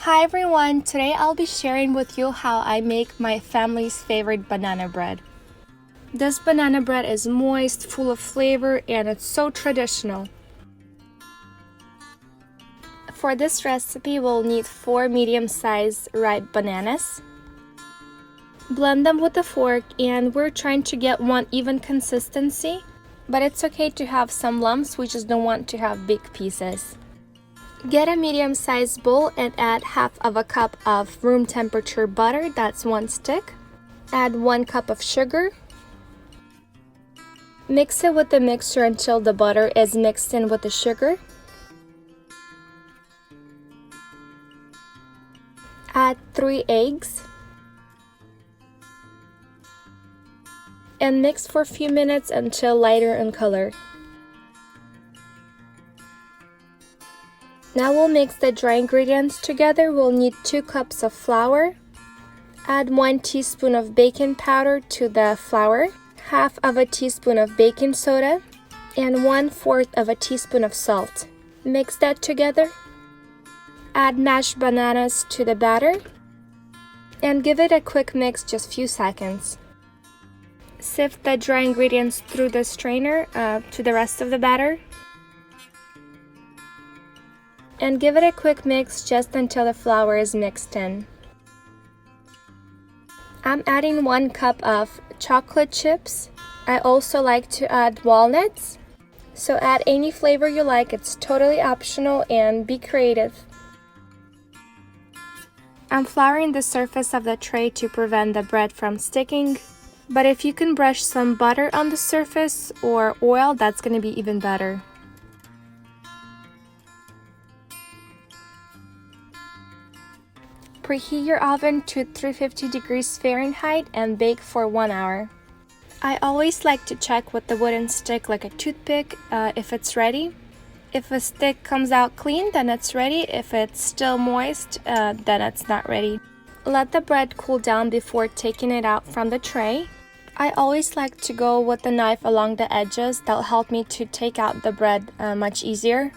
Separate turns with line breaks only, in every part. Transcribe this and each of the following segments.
Hi everyone, today I'll be sharing with you how I make my family's favorite banana bread. This banana bread is moist, full of flavor, and it's so traditional. For this recipe, we'll need 4 medium-sized ripe bananas. Blend them with a fork, and we're trying to get one even consistency, but it's okay to have some lumps, we just don't want to have big pieces. Get a medium-sized bowl and add half of a cup of room temperature butter, that's 1 stick. Add 1 cup of sugar. Mix it with the mixture until the butter is mixed in with the sugar. Add 3 eggs. And mix for a few minutes until lighter in color. Now we'll mix the dry ingredients together. We'll need 2 cups of flour. Add 1 teaspoon of baking powder to the flour, half of a teaspoon of baking soda, and 1/4 of a teaspoon of salt. Mix that together. Add mashed bananas to the batter and give it a quick mix, just few seconds. Sift the dry ingredients through the strainer to the rest of the batter. And give it a quick mix just until the flour is mixed in. I'm adding 1 cup of chocolate chips. I also like to add walnuts. So add any flavor you like, it's totally optional, and be creative. I'm flouring the surface of the tray to prevent the bread from sticking, but if you can brush some butter on the surface or oil, that's going to be even better. Preheat your oven to 350 degrees Fahrenheit and bake for 1 hour. I always like to check with the wooden stick, like a toothpick, if it's ready. If a stick comes out clean, then it's ready. If it's still moist, then it's not ready. Let the bread cool down before taking it out from the tray. I always like to go with the knife along the edges. That'll help me to take out the bread much easier.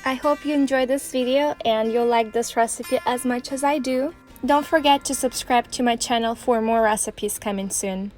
I hope you enjoyed this video and you'll like this recipe as much as I do. Don't forget to subscribe to my channel for more recipes coming soon.